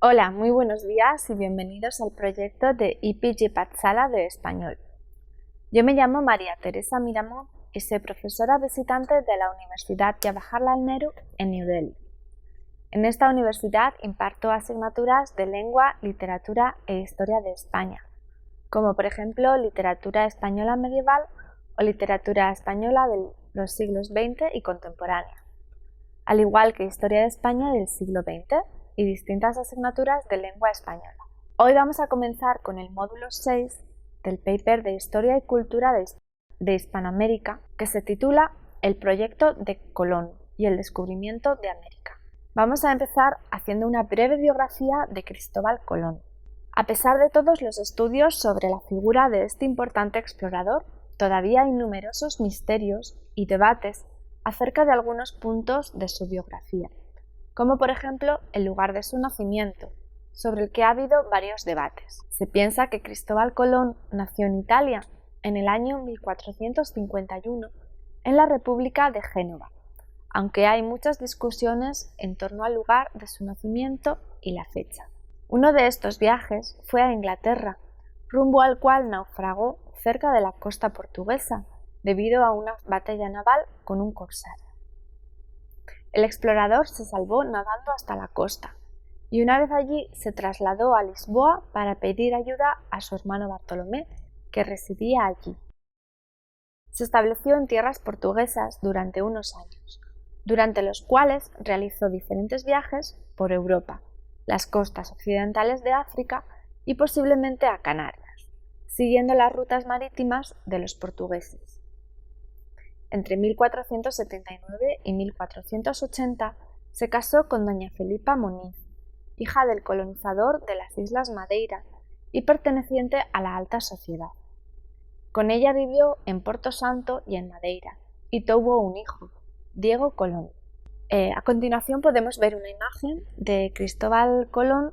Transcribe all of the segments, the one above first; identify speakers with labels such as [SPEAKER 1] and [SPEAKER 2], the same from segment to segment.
[SPEAKER 1] Hola, muy buenos días y bienvenidos al proyecto de IPG Patsala de Español. Yo me llamo María Teresa Miramón y soy profesora visitante de la Universidad Jawaharlal Nehru en New Delhi. En esta universidad imparto asignaturas de lengua, literatura e historia de España, como por ejemplo literatura española medieval o literatura española de los siglos XX y contemporánea, al igual que historia de España del siglo XX y distintas asignaturas de lengua española. Hoy vamos a comenzar con el módulo 6 del paper de Historia y Cultura de Hispanoamérica, que se titula El proyecto de Colón y el descubrimiento de América. Vamos a empezar haciendo una breve biografía de Cristóbal Colón. A pesar de todos los estudios sobre la figura de este importante explorador, todavía hay numerosos misterios y debates acerca de algunos puntos de su biografía, como por ejemplo el lugar de su nacimiento, sobre el que ha habido varios debates. Se piensa que Cristóbal Colón nació en Italia en el año 1451 en la República de Génova, aunque hay muchas discusiones en torno al lugar de su nacimiento y la fecha. Uno de estos viajes fue a Inglaterra, rumbo al cual naufragó cerca de la costa portuguesa, debido a una batalla naval con un corsario. El explorador se salvó nadando hasta la costa, y una vez allí se trasladó a Lisboa para pedir ayuda a su hermano Bartolomé, que residía allí. Se estableció en tierras portuguesas durante unos años, durante los cuales realizó diferentes viajes por Europa, las costas occidentales de África y posiblemente a Canarias, siguiendo las rutas marítimas de los portugueses. Entre 1479 y 1480 se casó con doña Felipa Moniz, hija del colonizador de las Islas Madeira y perteneciente a la alta sociedad. Con ella vivió en Porto Santo y en Madeira, y tuvo un hijo, Diego Colón. A continuación podemos ver una imagen de Cristóbal Colón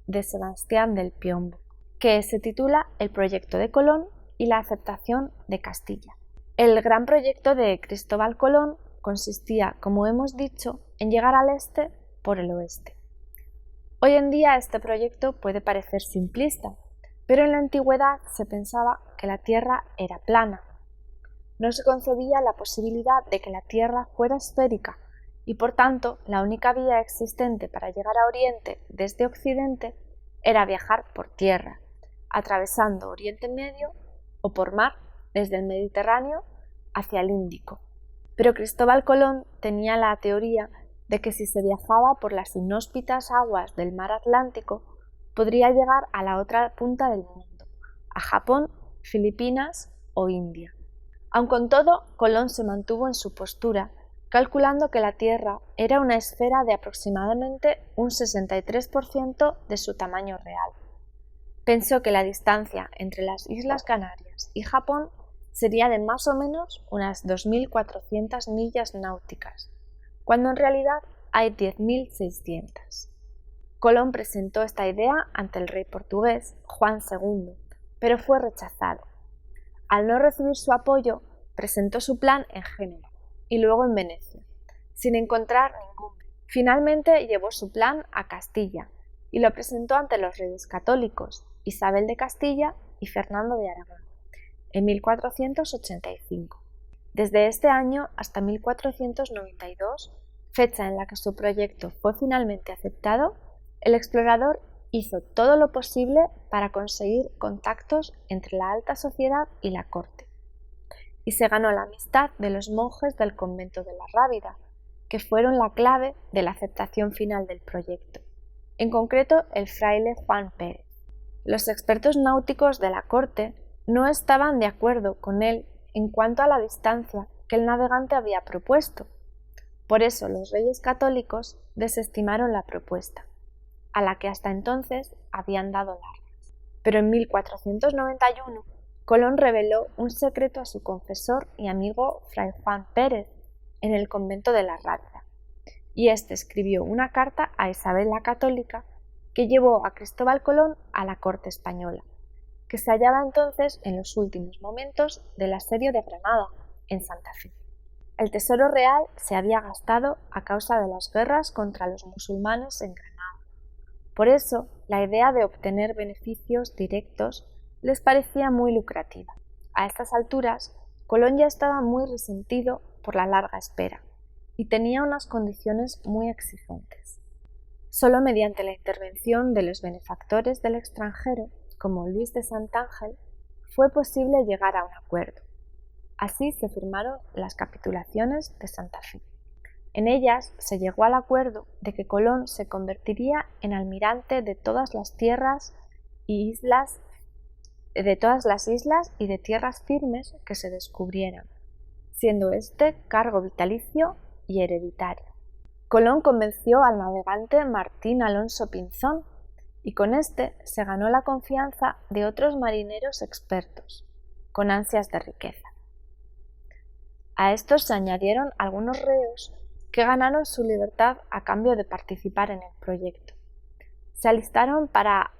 [SPEAKER 1] de Sebastián del Piombo, que se titula El proyecto de Colón y la aceptación de Castilla. El gran proyecto de Cristóbal Colón consistía, como hemos dicho, en llegar al este por el oeste. Hoy en día este proyecto puede parecer simplista, pero en la antigüedad se pensaba que la Tierra era plana. No se concebía la posibilidad de que la Tierra fuera esférica y por tanto la única vía existente para llegar a Oriente desde Occidente era viajar por tierra, atravesando Oriente Medio o por mar desde el Mediterráneo hacia el Índico. Pero Cristóbal Colón tenía la teoría de que si se viajaba por las inhóspitas aguas del mar Atlántico, podría llegar a la otra punta del mundo, a Japón, Filipinas o India. Aun con todo, Colón se mantuvo en su postura, calculando que la Tierra era una esfera de aproximadamente un 63% de su tamaño real. Pensó que la distancia entre las Islas Canarias y Japón sería de más o menos unas 2.400 millas náuticas, cuando en realidad hay 10.600. Colón presentó esta idea ante el rey portugués Juan II, pero fue rechazado. Al no recibir su apoyo, presentó su plan en Génova y luego en Venecia, sin encontrar ninguno. Finalmente llevó su plan a Castilla y lo presentó ante los reyes católicos, Isabel de Castilla y Fernando de Aragón, en 1485. Desde este año hasta 1492, fecha en la que su proyecto fue finalmente aceptado, el explorador hizo todo lo posible para conseguir contactos entre la alta sociedad y la corte, y se ganó la amistad de los monjes del convento de la Rábida, que fueron la clave de la aceptación final del proyecto, en concreto el fraile Juan Pérez. Los expertos náuticos de la corte no estaban de acuerdo con él en cuanto a la distancia que el navegante había propuesto. Por eso los reyes católicos desestimaron la propuesta, a la que hasta entonces habían dado largas. Pero en 1491 Colón reveló un secreto a su confesor y amigo fray Juan Pérez en el convento de la Rábida, y éste escribió una carta a Isabel la Católica que llevó a Cristóbal Colón a la corte española, que se hallaba entonces en los últimos momentos del asedio de Granada, en Santa Fe. El tesoro real se había gastado a causa de las guerras contra los musulmanes en Granada, Por eso, la idea de obtener beneficios directos les parecía muy lucrativa. A estas alturas, Colón ya estaba muy resentido por la larga espera y tenía unas condiciones muy exigentes. Solo mediante la intervención de los benefactores del extranjero, como Luis de Santángel, fue posible llegar a un acuerdo. Así se firmaron las capitulaciones de Santa Fe. En ellas se llegó al acuerdo de que Colón se convertiría en almirante de todas las tierras y islas y de tierras firmes que se descubrieran, siendo este cargo vitalicio y hereditario. Colón convenció al navegante Martín Alonso Pinzón y con este se ganó la confianza de otros marineros expertos, con ansias de riqueza. A estos se añadieron algunos reos que ganaron su libertad a cambio de participar en el proyecto. Se alistaron para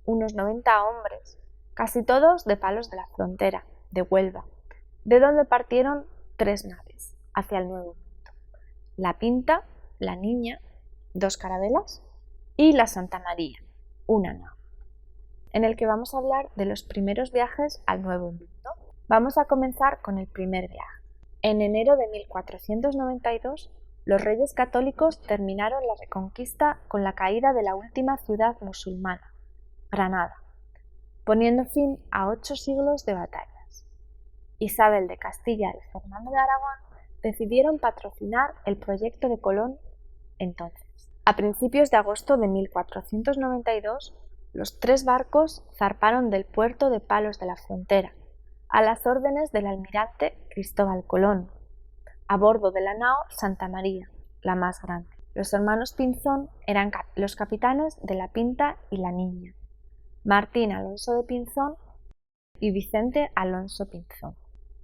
[SPEAKER 1] unos 90 hombres, casi todos de Palos de la Frontera, de Huelva, de donde partieron 3 naves hacia el Nuevo Mundo: la Pinta, la Niña, 2 carabelas, y la Santa María, una nave, en el que vamos a hablar de los primeros viajes al Nuevo Mundo. Vamos a comenzar con el primer viaje. En enero de 1492, los reyes católicos terminaron la reconquista con la caída de la última ciudad musulmana, Granada, poniendo fin a 8 siglos de batallas. Isabel de Castilla y Fernando de Aragón decidieron patrocinar el proyecto de Colón entonces. A principios de agosto de 1492, los 3 barcos zarparon del puerto de Palos de la Frontera, a las órdenes del almirante Cristóbal Colón, a bordo de la nao Santa María, la más grande. Los hermanos Pinzón eran los capitanes de la Pinta y la Niña, Martín Alonso de Pinzón y Vicente Alonso Pinzón.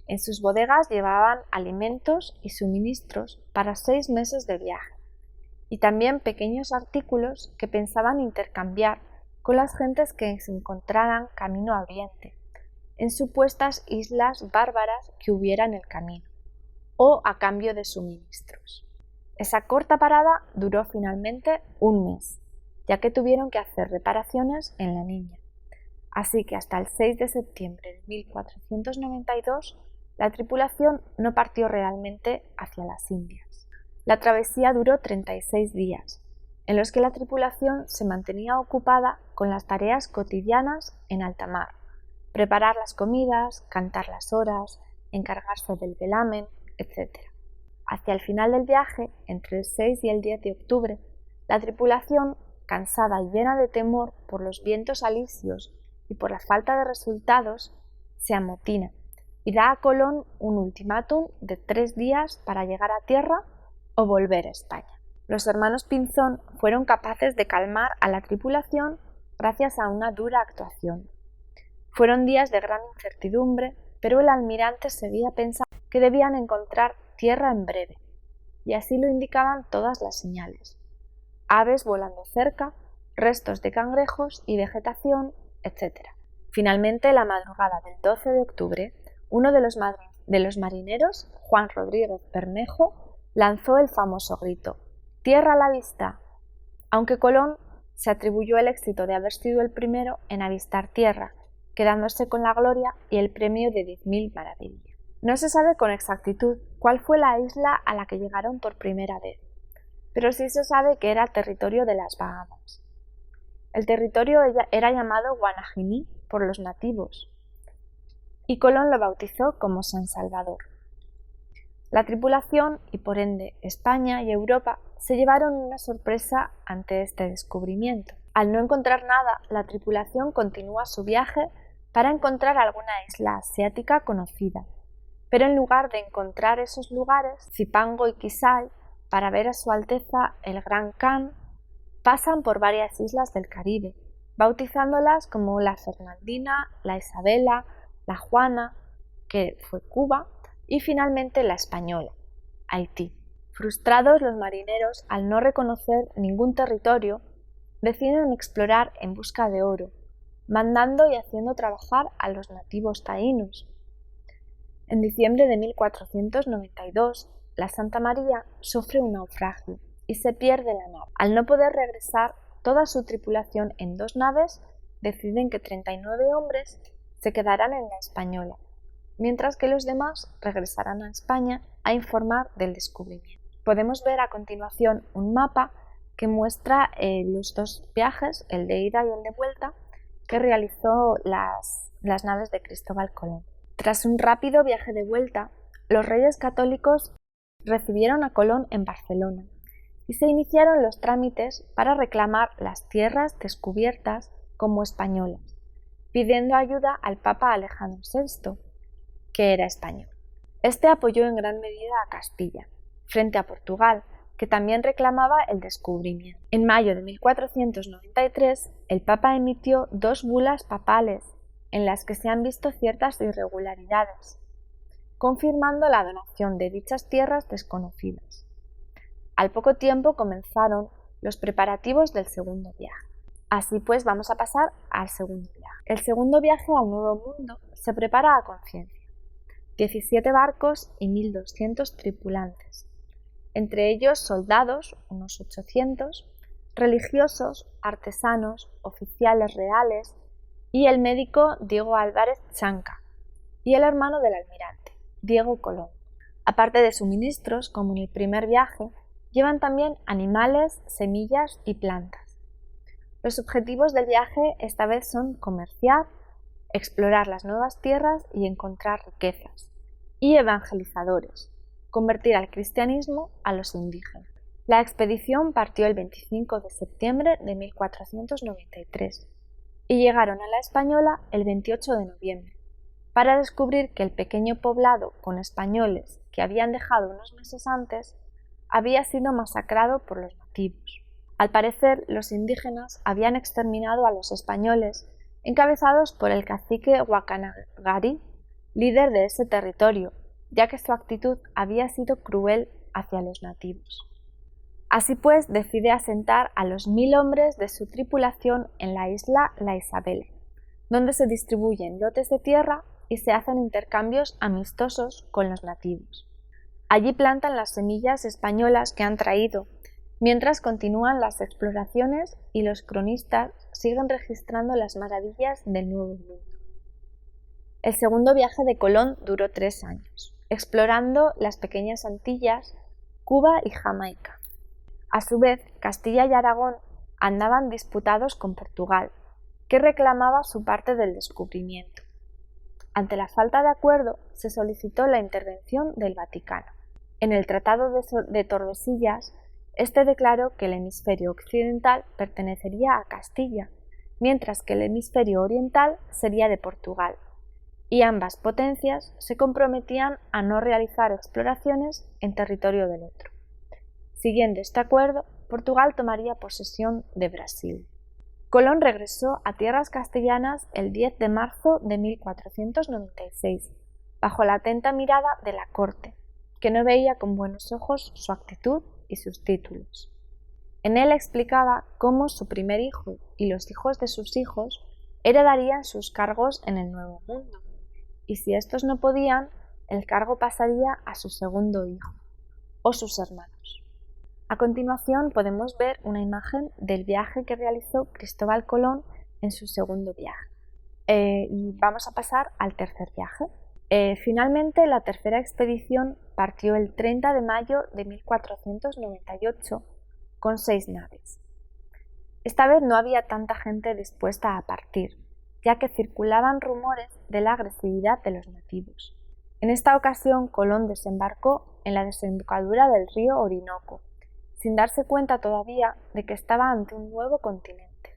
[SPEAKER 1] En sus bodegas llevaban alimentos y suministros para 6 meses de viaje, y también pequeños artículos que pensaban intercambiar con las gentes que se encontraran camino a Oriente, en supuestas islas bárbaras que hubiera en el camino, o a cambio de suministros. Esa corta parada duró finalmente 1 mes, ya que tuvieron que hacer reparaciones en la Niña. Así que hasta el 6 de septiembre de 1492 la tripulación no partió realmente hacia las Indias. La travesía duró 36 días, en los que la tripulación se mantenía ocupada con las tareas cotidianas en alta mar: preparar las comidas, cantar las horas, encargarse del velamen, etc. Hacia el final del viaje, entre el 6 y el 10 de octubre, la tripulación, cansada y llena de temor por los vientos alisios y por la falta de resultados, se amotina y da a Colón un ultimátum de 3 días para llegar a tierra o volver a España. Los hermanos Pinzón fueron capaces de calmar a la tripulación gracias a una dura actuación. Fueron días de gran incertidumbre, pero el almirante seguía pensando que debían encontrar tierra en breve, y así lo indicaban todas las señales: aves volando cerca, restos de cangrejos y vegetación, etc. Finalmente, la madrugada del 12 de octubre, uno de los marineros, Juan Rodríguez Bermejo, lanzó el famoso grito: «¡Tierra a la vista!». Aunque Colón se atribuyó el éxito de haber sido el primero en avistar tierra, quedándose con la gloria y el premio de 10.000 maravedíes. No se sabe con exactitud cuál fue la isla a la que llegaron por primera vez, pero sí se sabe que era el territorio de las Bahamas. El territorio era llamado Guanajiní por los nativos, y Colón lo bautizó como San Salvador. La tripulación, y por ende España y Europa, se llevaron una sorpresa ante este descubrimiento. Al no encontrar nada, la tripulación continúa su viaje para encontrar alguna isla asiática conocida, pero en lugar de encontrar esos lugares, Zipango y Kisai, para ver a su Alteza el Gran Khan, pasan por varias islas del Caribe, bautizándolas como la Fernandina, la Isabela, la Juana, que fue Cuba, y finalmente la Española, Haití. Frustrados, los marineros, al no reconocer ningún territorio, deciden explorar en busca de oro, mandando y haciendo trabajar a los nativos taínos. En diciembre de 1492, la Santa María sufre un naufragio y se pierde la nave. Al no poder regresar, toda su tripulación en 2 naves, deciden que 39 hombres se quedarán en la Española, mientras que los demás regresarán a España a informar del descubrimiento. Podemos ver a continuación un mapa que muestra los 2 viajes, el de ida y el de vuelta, que realizó las naves de Cristóbal Colón. Tras un rápido viaje de vuelta, los Reyes Católicos recibieron a Colón en Barcelona y se iniciaron los trámites para reclamar las tierras descubiertas como españolas, pidiendo ayuda al Papa Alejandro VI, que era español. Este apoyó en gran medida a Castilla, frente a Portugal, que también reclamaba el descubrimiento. En mayo de 1493, el Papa emitió 2 bulas papales en las que se han visto ciertas irregularidades, confirmando la donación de dichas tierras desconocidas. Al poco tiempo comenzaron los preparativos del segundo viaje. Así pues, vamos a pasar al segundo viaje. El segundo viaje al Nuevo Mundo se prepara a conciencia. 17 barcos y 1.200 tripulantes, entre ellos soldados, unos 800, religiosos, artesanos, oficiales reales y el médico Diego Álvarez Chanca y el hermano del almirante, Diego Colón. Aparte de suministros, como en el primer viaje, llevan también animales, semillas y plantas. Los objetivos del viaje esta vez son comerciar, explorar las nuevas tierras y encontrar riquezas, y evangelizadores, convertir al cristianismo a los indígenas. La expedición partió el 25 de septiembre de 1493 y llegaron a la Española el 28 de noviembre, para descubrir que el pequeño poblado con españoles que habían dejado unos meses antes había sido masacrado por los nativos. Al parecer, los indígenas habían exterminado a los españoles encabezados por el cacique Huacanagari, líder de ese territorio, ya que su actitud había sido cruel hacia los nativos. Así pues, decide asentar a los 1.000 hombres de su tripulación en la isla La Isabela, donde se distribuyen lotes de tierra y se hacen intercambios amistosos con los nativos. Allí plantan las semillas españolas que han traído, mientras continúan las exploraciones y los cronistas siguen registrando las maravillas del Nuevo Mundo. El segundo viaje de Colón duró 3 años, explorando las pequeñas Antillas, Cuba y Jamaica. A su vez, Castilla y Aragón andaban disputados con Portugal, que reclamaba su parte del descubrimiento. Ante la falta de acuerdo, se solicitó la intervención del Vaticano. En el Tratado de Tordesillas, este declaró que el hemisferio occidental pertenecería a Castilla, mientras que el hemisferio oriental sería de Portugal, y ambas potencias se comprometían a no realizar exploraciones en territorio del otro. Siguiendo este acuerdo, Portugal tomaría posesión de Brasil. Colón regresó a tierras castellanas el 10 de marzo de 1496, bajo la atenta mirada de la corte, que no veía con buenos ojos su actitud y sus títulos. En él explicaba cómo su primer hijo y los hijos de sus hijos heredarían sus cargos en el Nuevo Mundo, y si estos no podían, el cargo pasaría a su segundo hijo, o sus hermanos. A continuación podemos ver una imagen del viaje que realizó Cristóbal Colón en su segundo viaje. Y vamos a pasar al tercer viaje. Finalmente, la tercera expedición partió el 30 de mayo de 1498 con 6 naves. Esta vez no había tanta gente dispuesta a partir, ya que circulaban rumores de la agresividad de los nativos. En esta ocasión, Colón desembarcó en la desembocadura del río Orinoco, sin darse cuenta todavía de que estaba ante un nuevo continente.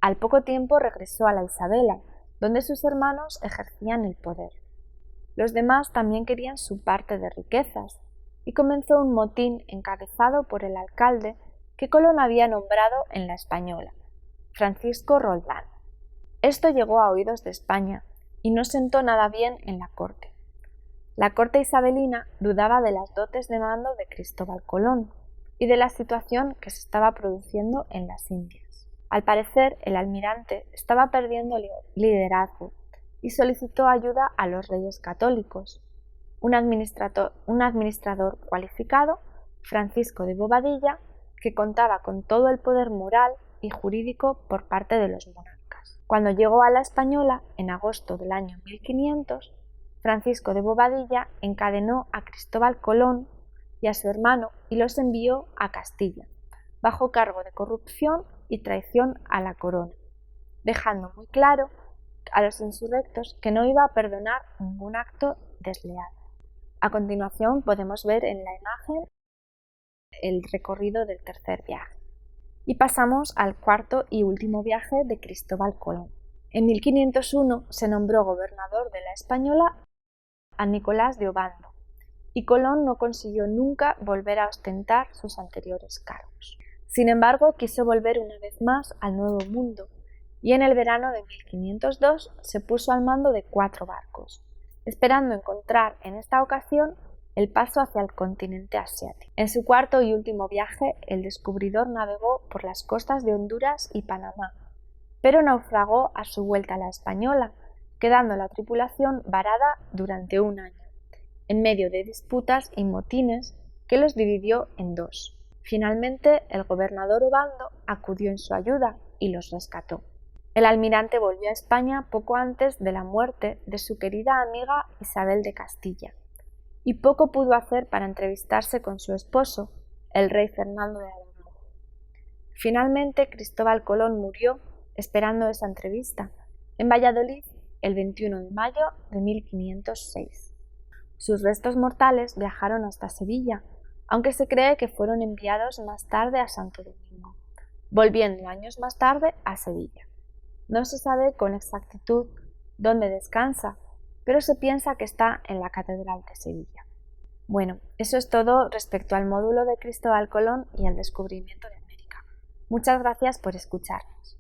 [SPEAKER 1] Al poco tiempo regresó a la Isabela, donde sus hermanos ejercían el poder. Los demás también querían su parte de riquezas, y comenzó un motín encabezado por el alcalde que Colón había nombrado en la Española, Francisco Roldán. Esto llegó a oídos de España y no sentó nada bien en la corte. La corte isabelina dudaba de las dotes de mando de Cristóbal Colón y de la situación que se estaba produciendo en las Indias. Al parecer, el almirante estaba perdiendo liderazgo y solicitó ayuda a los reyes católicos. Un administrador cualificado, Francisco de Bobadilla, que contaba con todo el poder moral y jurídico por parte de los monarcas. Cuando llegó a la Española, en agosto del año 1500, Francisco de Bobadilla encadenó a Cristóbal Colón y a su hermano y los envió a Castilla, bajo cargo de corrupción y traición a la corona, dejando muy claro a los insurrectos que no iba a perdonar ningún acto desleal. A continuación podemos ver en la imagen el recorrido del tercer viaje. Y pasamos al cuarto y último viaje de Cristóbal Colón. En 1501 se nombró gobernador de la Española a Nicolás de Obando, y Colón no consiguió nunca volver a ostentar sus anteriores cargos. Sin embargo, quiso volver una vez más al Nuevo Mundo, y en el verano de 1502 se puso al mando de 4 barcos, esperando encontrar en esta ocasión el paso hacia el continente asiático. En su cuarto y último viaje, el descubridor navegó por las costas de Honduras y Panamá, pero naufragó a su vuelta a la Española, quedando la tripulación varada durante un año, en medio de disputas y motines que los dividió en 2. Finalmente, el gobernador Obando acudió en su ayuda y los rescató. El almirante volvió a España poco antes de la muerte de su querida amiga Isabel de Castilla, y poco pudo hacer para entrevistarse con su esposo, el rey Fernando de Aragón. Finalmente, Cristóbal Colón murió esperando esa entrevista en Valladolid el 21 de mayo de 1506. Sus restos mortales viajaron hasta Sevilla, aunque se cree que fueron enviados más tarde a Santo Domingo, volviendo años más tarde a Sevilla. No se sabe con exactitud dónde descansa, pero se piensa que está en la Catedral de Sevilla. Bueno, eso es todo respecto al módulo de Cristóbal Colón y el descubrimiento de América. Muchas gracias por escucharnos.